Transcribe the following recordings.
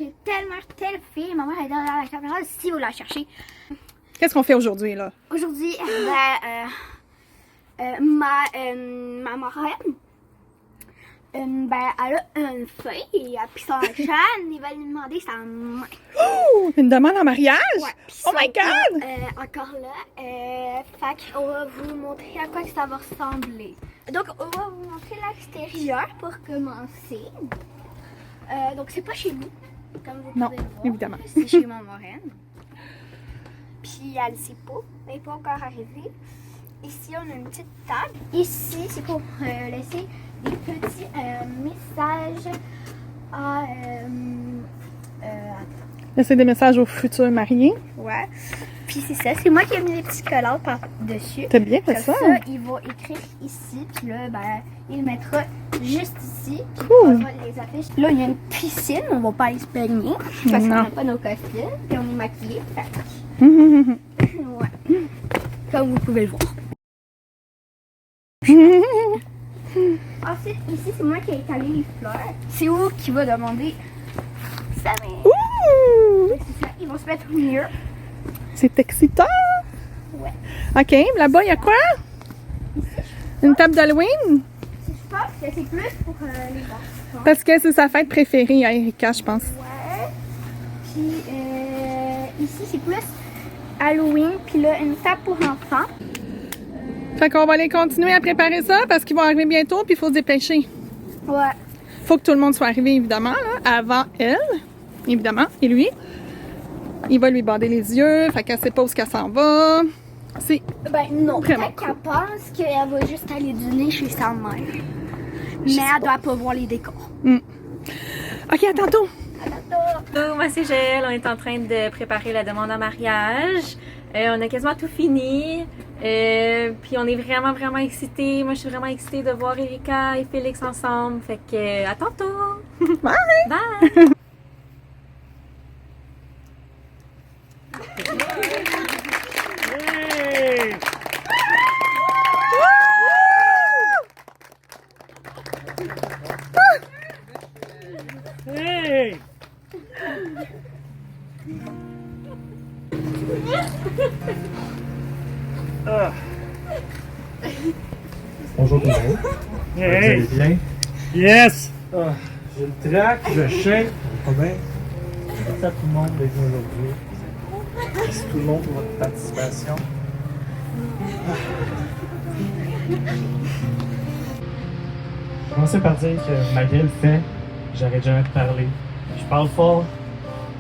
j'ai tellement fille. Ma mère est derrière la caméra, si vous la cherchez. Qu'est-ce qu'on fait aujourd'hui, là? Aujourd'hui, ma marraine, elle a une fille, puis son chaîne, il va lui demander sa main. Oh! Une demande en mariage? Ouais, Oh my God! Encore là, fait qu'on va vous montrer à quoi que ça va ressembler. Donc, on va vous montrer l'extérieur pour commencer. Donc, c'est pas chez nous, comme vous Non, pouvez le voir. évidemment. C'est chez ma marraine. Puis, elle sait pas, elle n'est pas encore arrivée. Ici, on a une petite table. Ici, c'est pour laisser des petits messages à... Laisser des messages aux futurs mariés. Ouais. Puis c'est ça, c'est moi qui ai mis des petits collants par-dessus. T'as bien fait Comme ça. il va écrire ici, puis là, il le mettra juste ici, puis Ouh. on va les affiches. Là, il y a une piscine, on va pas aller se baigner, parce qu'on Non. n'a pas nos costumes, puis on est maquillés. Hum, Ouais. Comme vous pouvez le voir. Ensuite, ici, c'est moi qui ai étalé les fleurs. C'est où qui va demander ça, mais... Ouh! C'est ça, ils vont se mettre au milieu. C'est excitant! Ouais. OK, là-bas, il y a quoi? Une table d'Halloween? Je pense que c'est plus pour les enfants. Parce que c'est sa fête préférée à Erika, je pense. Ouais. Puis ici, c'est plus Halloween. Puis là, une table pour enfants. Fait qu'on va aller continuer à préparer ça parce qu'ils vont arriver bientôt puis il faut se dépêcher. Ouais. Faut que tout le monde soit arrivé, évidemment, là, avant elle, évidemment. Et lui, il va lui bander les yeux, fait qu'elle sait pas où qu'elle s'en va. C'est Ben non, Vraiment peut-être qu'elle pense qu'elle va juste aller dîner chez sa mère. Mais elle doit pas voir les décors. OK, à tantôt! Allô, moi c'est Gel, on est en train de préparer la demande en mariage. On a quasiment tout fini. Puis on est vraiment excités. Moi je suis vraiment excitée de voir Erika et Félix ensemble. Fait que à tantôt! Bye! Bye! Hey! Bonjour tout le monde. Vous allez Hey! bien? Yes! Ah, j'ai le trac, je shake. Pas bien. Merci à tout le monde d'être venu aujourd'hui. Merci tout le monde pour votre participation. Je commençais par dire que malgré le fait, j'arrête jamais de parler. Je parle fort,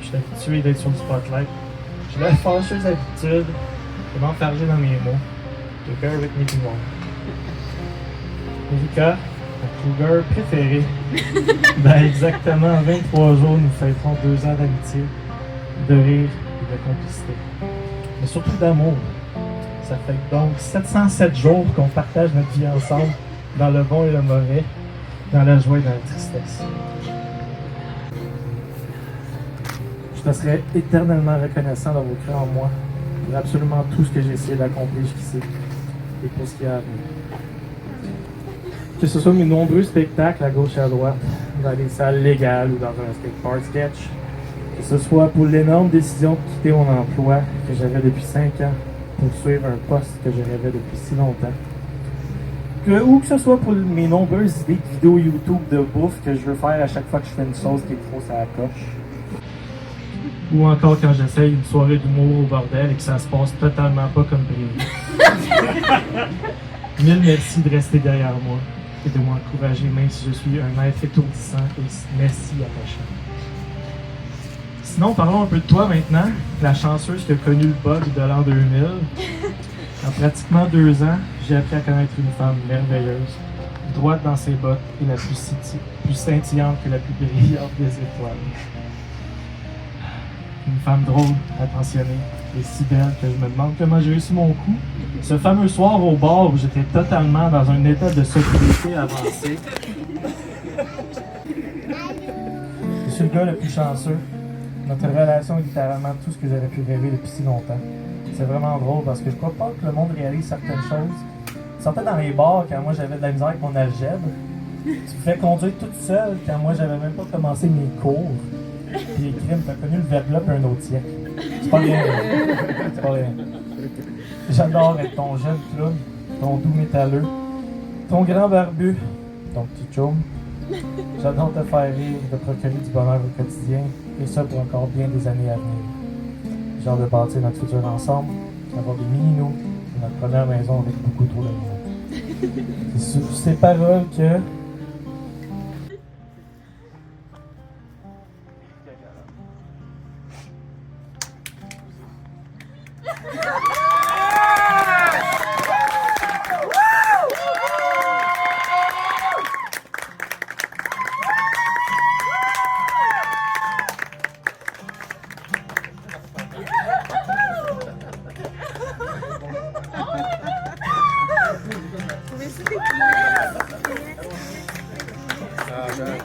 puis je suis habitué d'être sur le spotlight. J'ai la fâcheuse habitude de m'enfarger dans mes mots. To bear with me tout le monde. Erika, ma cougar préférée. Dans exactement 23 jours, nous fêterons 2 ans d'amitié, de rire et de complicité. Mais surtout d'amour. Ça fait donc 707 jours qu'on partage notre vie ensemble, dans le bon et le mauvais, dans la joie et dans la tristesse. Je te serai éternellement reconnaissant d'avoir cru en moi pour absolument tout ce que j'ai essayé d'accomplir jusqu'ici et pour ce qui a à venir. Que ce soit mes nombreux spectacles à gauche et à droite, dans les salles légales ou dans un skatepark sketch, que ce soit pour l'énorme décision de quitter mon emploi que j'avais depuis 5 ans pour suivre un poste que je rêvais depuis si longtemps, ou que ce soit pour mes nombreuses idées de vidéos YouTube de bouffe que je veux faire à chaque fois que je fais une sauce qui est trop à la coche, ou encore quand j'essaye une soirée d'humour au bordel et que ça se passe totalement pas comme prévu. Mille merci de rester derrière moi et de m'encourager même si je suis un être étourdissant mais si attachant. Sinon, parlons un peu de toi maintenant, la chanceuse qui a connu le bug de l'an 2000. En pratiquement 2 ans, j'ai appris à connaître une femme merveilleuse, droite dans ses bottes et la plus scintillante que la plus brillante des étoiles. Une femme drôle, attentionnée et si belle que je me demande comment j'ai réussi mon coup. Ce fameux soir au bar où j'étais totalement dans un état de sobriété avancé. Je suis le gars le plus chanceux. Notre relation est littéralement tout ce que j'aurais pu rêver depuis si longtemps. C'est vraiment drôle parce que je crois pas que le monde réalise certaines choses. Je sortais dans les bars quand moi j'avais de la misère avec mon algèbre. Tu me fais conduire toute seule quand moi j'avais même pas commencé mes cours. Puis crime, t'as connu le verglas puis un autre siècle. C'est pas rien. C'est pas rien. J'adore être ton jeune clown, ton doux métalleux, ton grand barbu, ton petit chum. J'adore te faire rire, de procurer du bonheur au quotidien, et ça pour encore bien des années à venir. J'ai hâte de bâtir notre futur ensemble, d'avoir des mini-nous, et notre première maison avec beaucoup trop d'amour. C'est sur ces paroles que...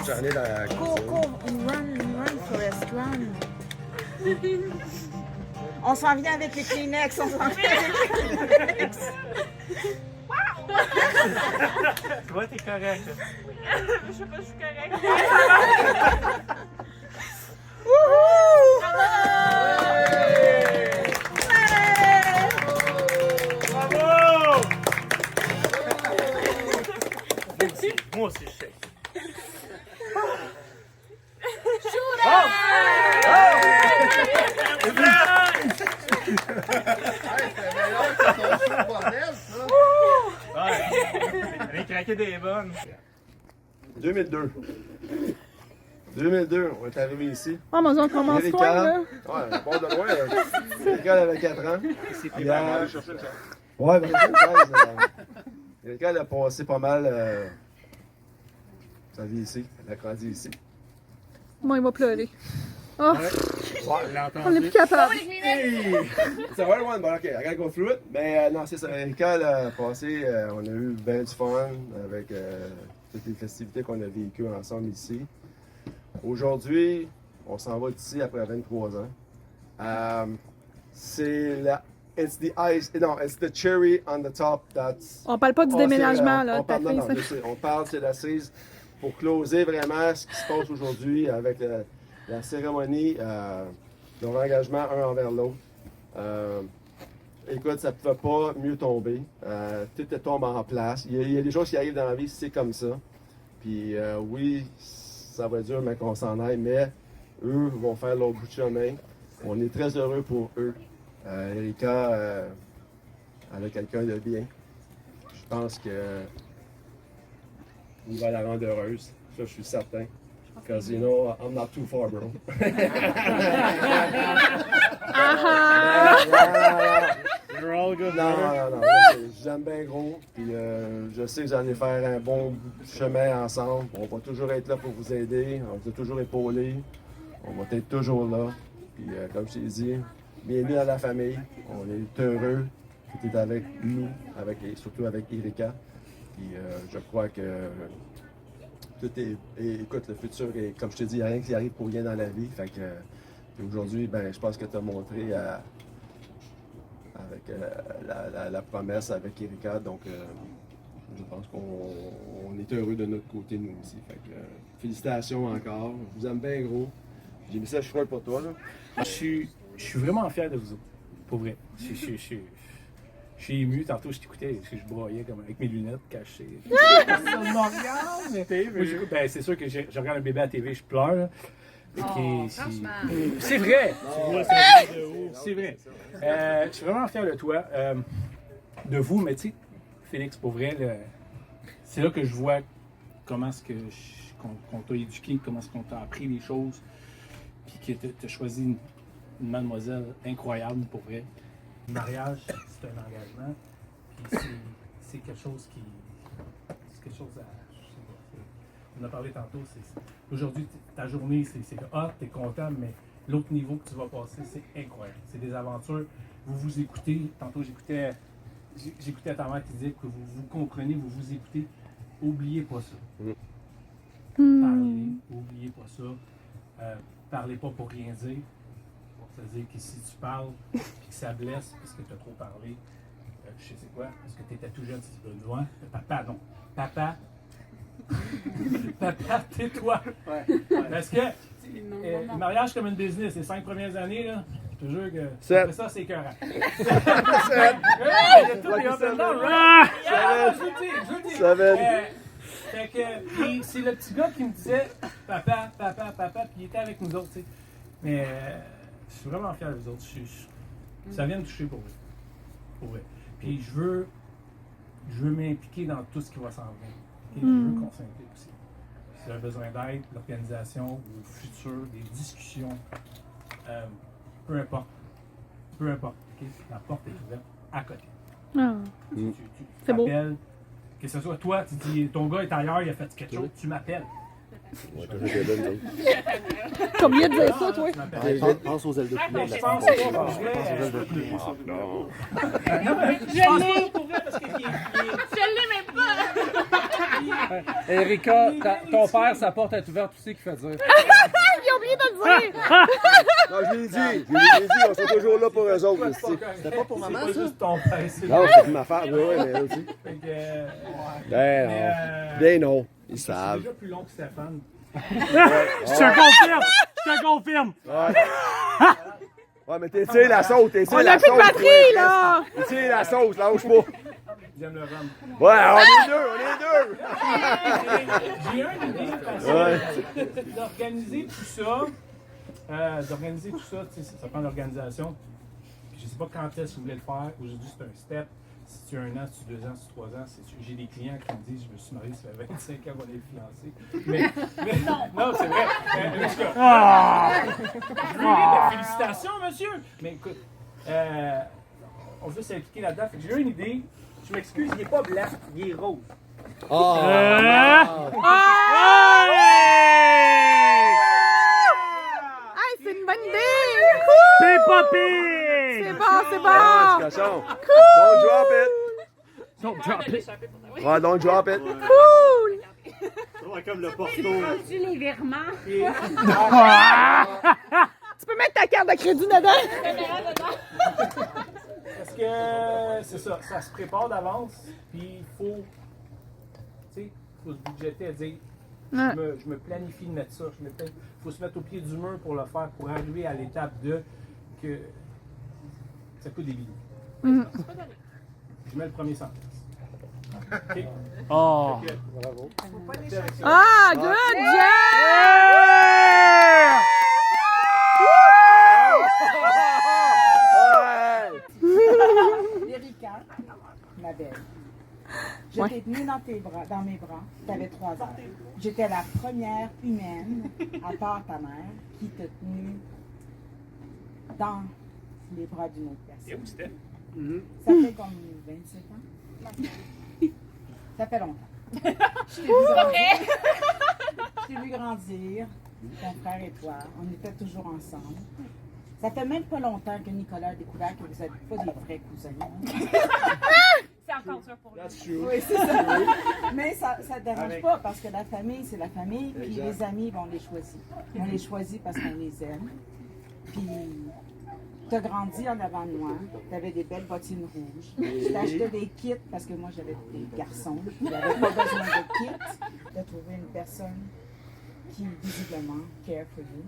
J'en ai dans la Go, run, Forest, run. On s'en vient avec les Kleenex, on s'en vient avec les Kleenex. Ouais, t'es correct. Je sais pas si c'est correct. Bravo! Moi aussi, je sais. Elle est craquée des bonnes. 2002. 2002, on est arrivé ici. Oh mon Dieu, on commence loin, là. Ouais, bon de loin. Erika avait 4 ans. C'est Puis, ouais, ben, Erika, elle a passé pas mal sa vie ici. Elle a grandi ici. Moi, il va pleurer. Oh, Ouais, on n'est plus capable. ça va loin, bon, ok, I gotta go through it. Mais non, c'est ça. Erika, elle a passé, on a eu bien du fun avec toutes les festivités qu'on a vécues ensemble ici. Aujourd'hui, on s'en va d'ici après 23 ans. C'est la. It's the ice, non, it's the cherry on the top that's. On parle pas du déménagement, là. On parle, non, non, je sais, on parle, c'est l'assise pour closer vraiment ce qui se passe aujourd'hui avec la cérémonie, leur engagement un envers l'autre. Écoute, ça ne pouvait pas mieux tomber. Tout tombe en place. Il y a des choses qui arrivent dans la vie, c'est comme ça. Puis oui, ça va être dur, mais qu'on s'en aille, mais eux vont faire leur bout de chemin. On est très heureux pour eux. Erika, elle a quelqu'un de bien. Je pense que il va la rendre heureuse. Ça, je suis certain. Because, you know, I'm not too far, bro. You're all good, Non, brother. non, non. J'aime bien gros. Puis je sais que vous allez faire un bon bout de chemin ensemble. On va toujours être là pour vous aider. On va toujours épauler. On va être toujours là. Puis comme je t'ai dit, bienvenue à la famille. On est heureux que tu es avec nous, surtout avec Erika. Puis je crois que tout est. Écoute, le futur est, comme je te dis, il n'y a rien qui arrive pour rien dans la vie. Fait que puis aujourd'hui, ben, je pense que tu as montré avec la promesse avec Erika. Donc je pense qu'on est heureux de notre côté, nous aussi. Fait que félicitations encore. Je vous aime bien gros. J'ai mis ça chouette pour toi. Là. Je suis vraiment fier de vous autres, pour vrai. Je suis ému. Tantôt, je t'écoutais, je broyais comme avec mes lunettes cachées. Personne me regarde, mais moi, j'écoute, ben, c'est sûr que je regarde un bébé à la TV, je pleure. C'est vrai! C'est vrai. Je suis vraiment fier de toi, de vous, mais tu sais, Félix, pour vrai, c'est là que je vois comment est-ce qu'on t'a éduqué, comment est-ce qu'on t'a appris les choses, puis que tu as choisi une mademoiselle incroyable pour vrai. Le mariage, c'est un engagement, puis c'est quelque chose qui. C'est quelque chose à. Je sais pas, on a parlé tantôt, aujourd'hui, ta journée, c'est hot, t'es content, mais l'autre niveau que tu vas passer, c'est incroyable. C'est des aventures. Vous vous écoutez. Tantôt, j'écoutais ta mère qui disait que vous vous comprenez, vous vous écoutez. Oubliez pas ça. Parlez, oubliez pas ça. Parlez pas pour rien dire. C'est-à-dire que si tu parles et que ça blesse parce que tu as trop parlé, je sais quoi, parce que tu étais tout jeune, si tu veux loin. Papa, non. Papa, tais-toi. Ouais. Parce que Le mariage comme une business, les 5 premières années, là, je te jure que Sept. après ça, c'est écœurant. Sept. Il y a tous les up and down, right? Je veux le dire. Seven. Fait que, puis c'est le petit gars qui me disait papa, puis il était avec nous autres, tu sais. Mais je suis vraiment fier de vous autres. Ça vient me toucher pour vrai. Pour vrai. Puis je veux m'impliquer dans tout ce qui va s'en venir. Et je veux qu'on s'implique aussi. Si tu as besoin d'aide, l'organisation ou le futur, des discussions, peu importe. Okay? La porte est ouverte à côté. Ah. Tu C'est beau. t'appelles, que ce soit toi, tu dis ton gars est ailleurs, il a fait quelque chose, tu m'appelles. Ouais, toujours Kevin, donc. T'as oublié de dire ça, toi? Tu m'appelles. Pense aux ailes de poulet. Je pense pas, en vrai. Pense aux ailes de poulet. Non. Non, mais je pense pas pour vrai parce que Erika, ton père, sa porte est ouverte, tu sais qu'il fait dire. J'ai oublié de le dire! Non, je l'ai dit, on sera toujours là pour eux autres. C'était pas pour maman, ça? C'est pas juste ton père, c'est Non, c'est pour ma femme, oui, mais elle aussi. Fait que, Ben non. Ben non, ils c'est savent. déjà plus long que Stéphane. Je te confirme! Ouais, mais t'étires la sauce, On a plus de batterie, là! T'étires la sauce, lâche pas. J'aime le rhum. Ouais, on est deux! J'ai une idée parce que d'organiser tout ça, tu sais, ça prend de l'organisation. Je sais pas quand est-ce que vous voulez le faire. Aujourd'hui, c'est un step. Si tu as 1 an, si tu as 2 ans, si tu as 3 ans, j'ai des clients qui me disent je me suis marié, ça fait 25 ans qu'on est fiancés. Mais non, c'est vrai. En tout cas, je veux dire, félicitations, monsieur. Mais écoute, on veut s'impliquer là-dedans. Fait que j'ai une idée. Je m'excuse, il n'est pas blanc, il est rose. Hey, c'est une bonne idée! C'est pas pire! C'est bon! Cochon. Cool! Don't drop it. Ouais, don't drop it. Cool! Ouais, comme le porto. Tu les virements. Tu peux mettre ta carte de crédit dedans? Parce que c'est ça, ça se prépare d'avance, puis il faut, tu sais, faut se budgéter à dire, je me planifie de mettre ça, il faut se mettre au pied du mur pour le faire, pour arriver à l'étape de que ça coûte des millions. Je mets le premier 100 pièces. OK? Oh! Fait que, Bravo. Ah, good job! Erika, ma belle. Je t'ai tenue dans mes bras. Tu avais 3 ans. J'étais la première humaine, à part ta mère, qui t'a tenue dans les bras d'une autre personne. et où c'était? Ça fait comme 27 ans. Ça fait longtemps. Je t'ai vu grandir, ton frère et toi. On était toujours ensemble. Ça fait même pas longtemps que Nicolas a découvert que vous n'êtes pas des vrais cousins. C'est encore sûr pour lui. Oui, c'est ça. Mais ça ne dérange pas parce que la famille, c'est la famille, puis les amis, on les choisit. On les choisit parce qu'on les aime. Puis, tu as grandi en avant de moi, tu avais des belles bottines rouges. Je t'ai acheté des kits parce que moi, j'avais des garçons. Je n'avais pas besoin de kits. Tu as trouvé une personne qui, visiblement, care for you.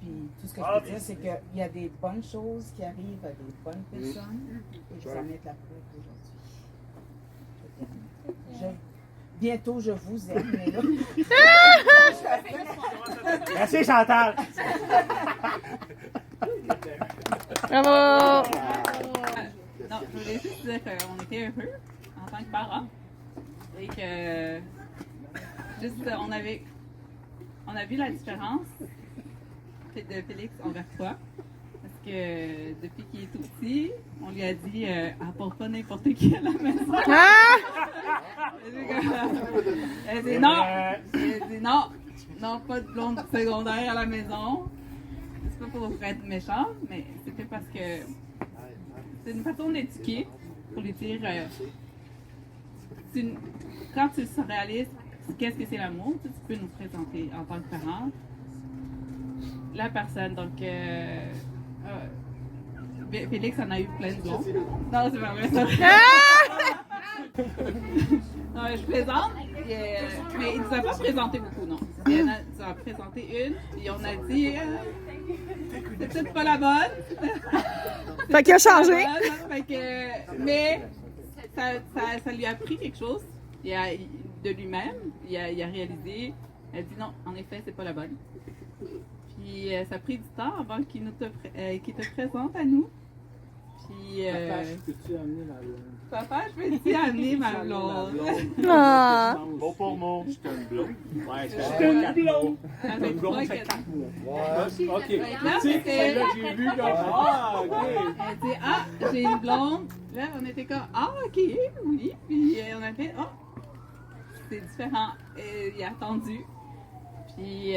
Puis, tout ce que je peux dire, c'est qu'il y a des bonnes choses qui arrivent à des bonnes personnes. Et je vous en ai de la preuve aujourd'hui. Bientôt, je vous aime, mais là... Merci Chantal! Bravo! Non, je voulais juste dire qu'on était heureux en tant que parents. Et que juste on a vu la différence de Félix envers toi. Parce que depuis qu'il est tout petit, on lui a dit apporte pas n'importe qui à la maison. Elle dit non, pas de blonde secondaire à la maison. C'est pas pour être méchant, mais c'était parce que c'est une façon d'éduquer, pour lui dire quand tu réalises qu'est-ce que c'est l'amour, tu peux nous présenter en tant que parent la personne. Donc, Félix en a eu plein de blondes. Non, c'est pas vrai ça. Non, je plaisante, mais il ne s'est pas présenté beaucoup, non. Puis elle nous a présenté une, puis on a dit c'est peut-être pas la bonne. Fait qu'il a changé. Fait que, mais ça lui a appris quelque chose de lui-même. Il a réalisé. Elle a dit non, en effet, c'est pas la bonne. Puis ça a pris du temps avant qu'il te présente à nous. Puis. Peux-tu amener ma blonde? Papa, je peux-tu amener ma blonde? Ah. Mot pour mot. Je suis une blonde. Ouais, Je suis une blonde. Avec blonde, 3 ça fait 4 4 mois. Ok. Là, Tu sais, c'était- celle-là, j'ai vu comme. Ah, ok. Elle dit ah, j'ai une blonde. Là, on était comme ah, ok, oui. Puis on a fait oh, c'est différent. Il a attendu. Puis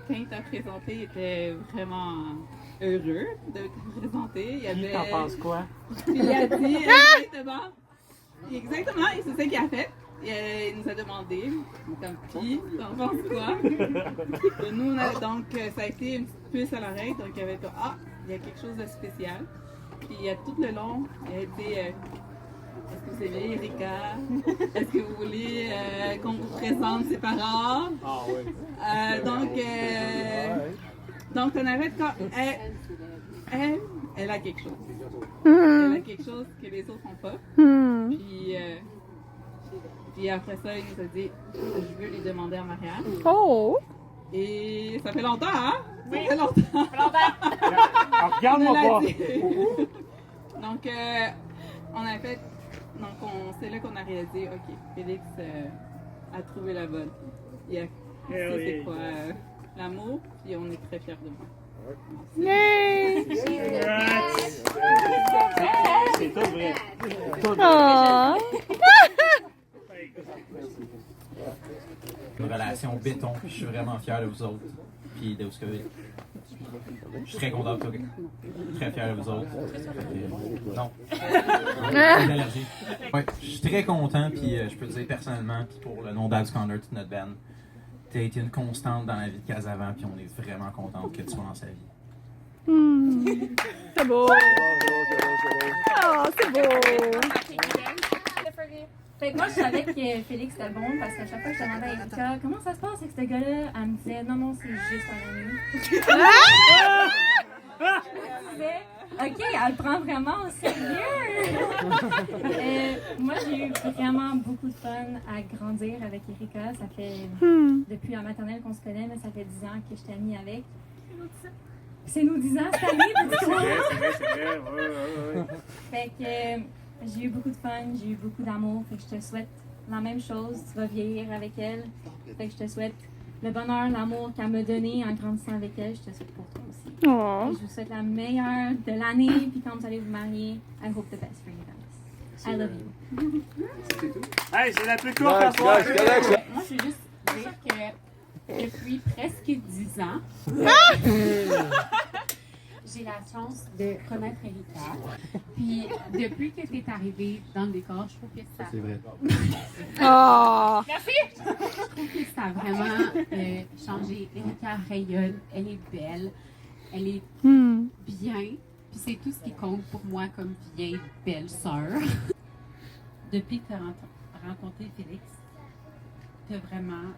quand il t'a présenté, il était vraiment heureux de te présenter. Il avait... T'en penses quoi? Puis il a dit exactement, et c'est ça qu'il a fait. Il nous a demandé, comme puis, t'en penses quoi? Et nous, donc, ça a été une petite puce à l'oreille, donc il avait dit ah, il y a quelque chose de spécial. Puis tout le long, il a été est-ce que vous aimez Erika? Est-ce que vous voulez qu'on vous présente ses parents? Ah, oui. Donc, on avait quand elle a quelque chose. Elle a quelque chose que les autres n'ont pas. Puis après ça, il nous a dit je veux les demander en mariage. Oh! Et ça fait longtemps, hein? Ça fait longtemps. Regarde-moi On pas. l'a dit. Donc, on a fait. Donc, c'est là qu'on a réalisé, OK, Félix a trouvé la bonne. Il a c'est quoi l'amour, puis on est très fiers de moi. Yay! C'est tout vrai. Ah. Une relation béton, puis je suis vraiment fier de vous autres. Puis de ce que je suis très content de toi. Très fier de vous autres. Non. J'ai d'allergie. Ouais, je suis très content, puis je peux te dire personnellement, puis pour le nom d'Abs Connor, toute notre band, tu as été une constante dans la vie de Casavant, puis on est vraiment content que tu sois dans sa vie. C'est beau. Ah, c'est beau. Fait que moi, je savais que Félix était bon parce qu'à chaque fois que je demandais à Erika comment ça se passe avec ce gars-là, elle me disait non, c'est juste un ami. Je disais, ok, elle le prend vraiment au sérieux. Moi, j'ai eu vraiment beaucoup de fun à grandir avec Erika. Ça fait depuis la maternelle qu'on se connaît, mais ça fait 10 ans que je suis amie avec. C'est nous 10 ans cette année, C'est vrai. Ouais. Fait que j'ai eu beaucoup de fun, j'ai eu beaucoup d'amour. Fait que je te souhaite la même chose. Tu vas vieillir avec elle. Fait que je te souhaite le bonheur, l'amour qu'elle m'a donné en grandissant avec elle. Je te souhaite pour toi aussi. Oh. Et je vous souhaite la meilleure de l'année. Puis quand vous allez vous marier, I hope the best for you guys. I love you. Hey, c'est la plus courte à soir. Moi, je veux juste dire que depuis presque 10 ans, j'ai la chance de connaître Erika. Puis, depuis que tu es arrivée dans le décor, je trouve que ça... C'est vrai. Ah. Merci! Je trouve que ça a vraiment changé. Erika rayonne, elle est belle, elle est bien. Puis c'est tout ce qui compte pour moi comme vieille belle sœur. Depuis que tu as rencontré Félix, tu as vraiment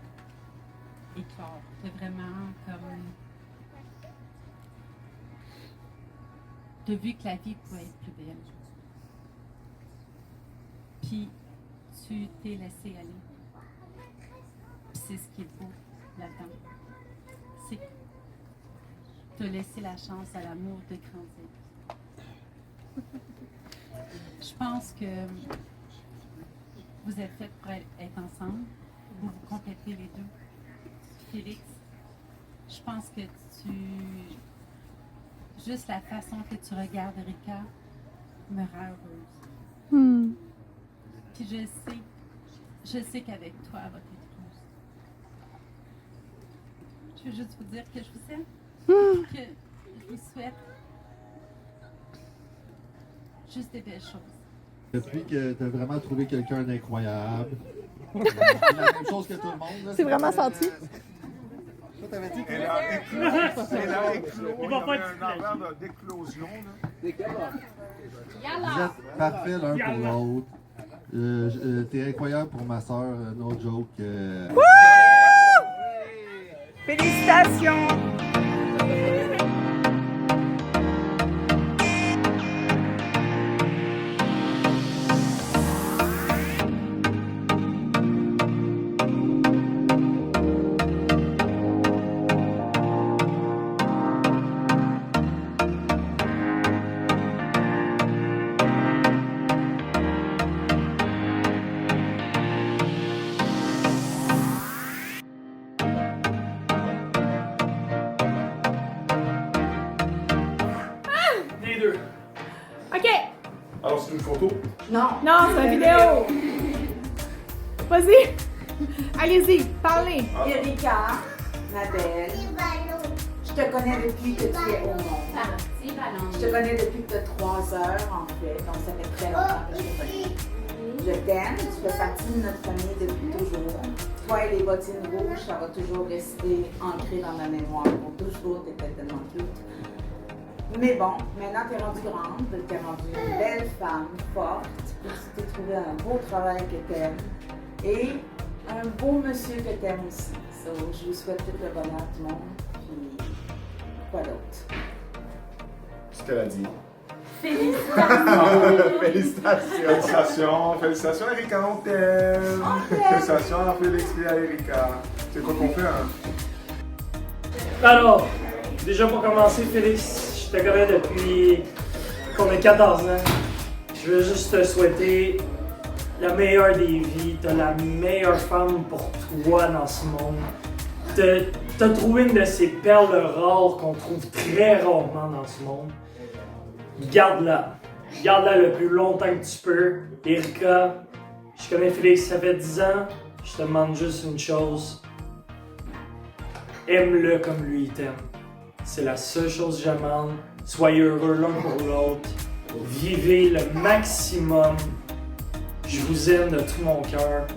éclore. Tu as vraiment comme... Tu as vu que la vie pouvait être plus belle. Puis, tu t'es laissé aller. Puis c'est ce qui est beau là-dedans. C'est que tu as laissé la chance à l'amour de grandir. Je pense que vous êtes faits pour être ensemble. Vous vous complétez les deux. Félix, je pense que juste la façon que tu regardes Erika me rend heureuse. Puis je sais qu'avec toi, elle va être heureuse. Je veux juste vous dire que je vous aime, que je vous souhaite juste des belles choses. Depuis que tu as vraiment trouvé quelqu'un d'incroyable. C'est la même chose que tout le monde. C'est vraiment senti. Ça, t'avais dit que... Elle a éclos. Il va pas être un envers d'éclosion. Vous êtes parfaits l'un pour l'autre. T'es incroyable pour ma soeur, no joke. Félicitations! Les deux. OK. Alors, c'est une photo? Non. Non, c'est une vidéo. Vas-y. Allez-y, parlez. Erika, ma belle, je te connais depuis que tu es au monde. Je te connais depuis que tu as 3 heures, en fait, donc ça fait très longtemps que je te connais. Je t'aime, tu fais partie de notre famille depuis toujours. Toi et les bottines rouges, ça va toujours rester ancré dans ma mémoire pour toujours, t'étais tellement cute. Mais bon, maintenant t'es rendue grande, t'es rendue une belle femme, forte, puis tu t'es trouvé un beau travail que t'aimes et un beau monsieur que t'aimes aussi. So, je vous souhaite tout le bonheur du monde, puis quoi d'autre? Ce qu'elle a dit. Félicitations! Félicitations! Félicitations, Erika, on t'aime! Félicitations à Félix et à Erika. C'est quoi qu'on fait, hein? Alors, déjà pour commencer, Félix, je te connais depuis qu'on a 14 ans. Je veux juste te souhaiter la meilleure des vies. T'as la meilleure femme pour toi dans ce monde. T'as trouvé une de ces perles rares qu'on trouve très rarement dans ce monde. Garde-la. Garde-la le plus longtemps que tu peux. Erika, je connais Félix, ça fait 10 ans. Je te demande juste une chose. Aime-le comme lui il t'aime. C'est la seule chose que je demande. Soyez heureux l'un pour l'autre. Vivez le maximum. Je vous aime de tout mon cœur.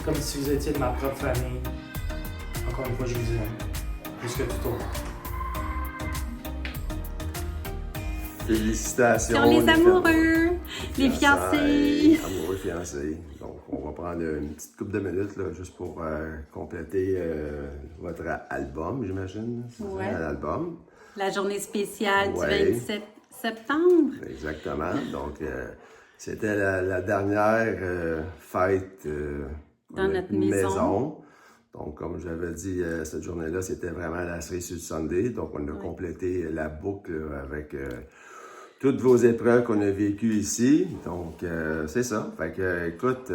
Comme si vous étiez de ma propre famille. Encore une fois, je vous aime. Plus que tout autre. Félicitations. Les amoureux, les fiancés. Amoureux, fiancés. Donc, on va prendre une petite couple de minutes là, juste pour compléter votre album, j'imagine. Ouais. L'album. La journée spéciale Ouais. du 27 septembre. Exactement. Donc, c'était la dernière fête Dans notre maison. Donc, comme j'avais dit, cette journée-là, c'était vraiment la cerise sur le Sunday. Donc, on a complété la boucle avec toutes vos épreuves qu'on a vécues ici. Donc, c'est ça. Fait que, écoute,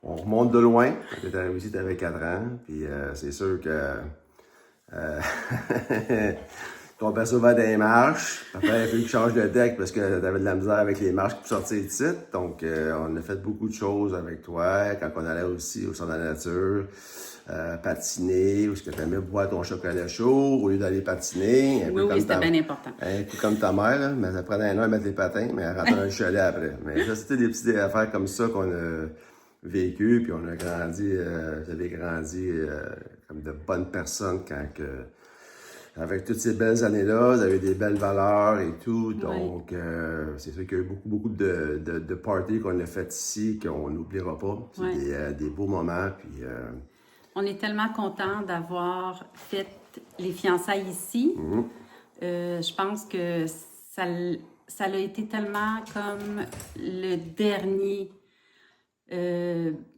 on remonte de loin. Tu es arrivé ici, tu avais 4 ans. Puis, c'est sûr que ton perso va dans les marches. Après, il a fallu que tu changes de deck parce que tu avais de la misère avec les marches pour sortir de site. Donc, on a fait beaucoup de choses avec toi. Quand on allait aussi au centre de la nature, patiner, ou ce que tu aimais boire ton chocolat chaud au lieu d'aller patiner. Oui, c'était bien important. Un peu comme ta mère, là, mais ça prenait un an à mettre les patins, mais elle rentrait dans le chalet après. Mais ça, c'était des petites affaires comme ça qu'on a vécues, puis on a grandi, vous avez grandi comme de bonnes personnes quand que. Avec toutes ces belles années-là, vous avez des belles valeurs et tout. Donc, c'est sûr qu'il y a eu beaucoup de parties qu'on a faites ici qu'on n'oubliera pas. C'est des beaux moments. Puis, On est tellement contents d'avoir fait les fiançailles ici. Je pense que ça a été tellement comme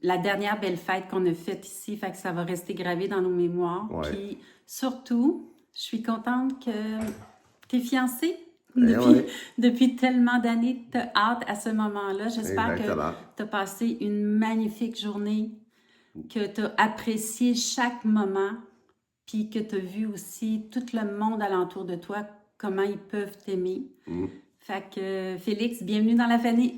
la dernière belle fête qu'on a faite ici. Fait que ça va rester gravé dans nos mémoires. Ouais. Puis surtout, je suis contente que tu es fiancée depuis tellement d'années. Tu as hâte à ce moment-là. J'espère que tu as passé une magnifique journée, que tu as apprécié chaque moment, puis que tu as vu aussi tout le monde alentour de toi, comment ils peuvent t'aimer. Fait que Félix, bienvenue dans la famille.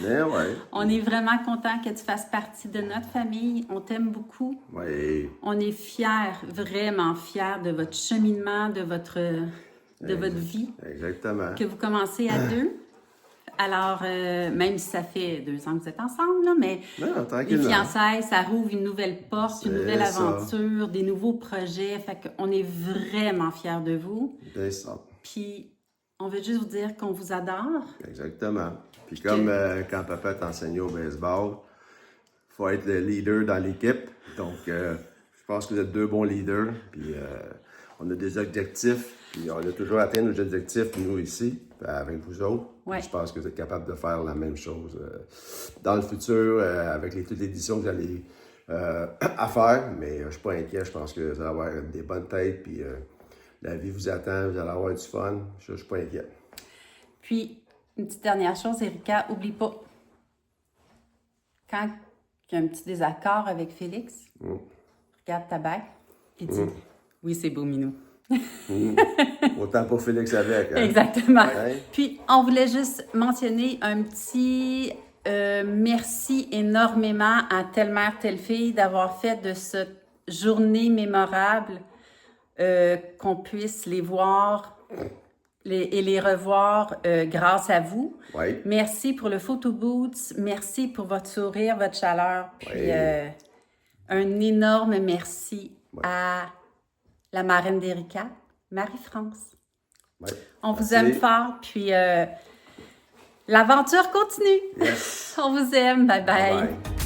Ben ouais. On est vraiment content que tu fasses partie de notre famille. On t'aime beaucoup. Oui. On est fiers, vraiment fiers de votre cheminement, de votre vie. Exactement. Que vous commencez à 2. Alors, même si ça fait 2 ans que vous êtes ensemble, là, mais les fiançailles, ça rouvre une nouvelle porte, une nouvelle aventure, des nouveaux projets. Fait qu'on est vraiment fiers de vous. C'est ça. Puis, on veut juste vous dire qu'on vous adore. Exactement. Puis comme quand papa t'enseignait au baseball, il faut être le leader dans l'équipe. Donc, je pense que vous êtes deux bons leaders. Puis on a des objectifs. Puis on a toujours atteint nos objectifs, nous ici, avec vous autres. Ouais. Je pense que vous êtes capable de faire la même chose dans le futur, avec toutes les éditions que vous allez à faire. Mais je ne suis pas inquiet. Je pense que vous allez avoir des bonnes têtes. Puis la vie vous attend. Vous allez avoir du fun. Je ne suis pas inquiet. Puis, une petite dernière chose, Erika, oublie pas. Quand il y a un petit désaccord avec Félix, regarde ta bague et dis oui, c'est beau, Minou. Autant pour Félix avec. Hein? Exactement. Ouais. Puis, on voulait juste mentionner un petit merci énormément à telle mère, telle fille d'avoir fait de cette journée mémorable qu'on puisse les voir et les revoir grâce à vous. Oui. Merci pour le photo booth. Merci pour votre sourire, votre chaleur. Puis un énorme merci à la marraine d'Erika, Marie-France. Ouais. On vous aime fort, puis l'aventure continue. Yes. On vous aime. Bye bye. Bye.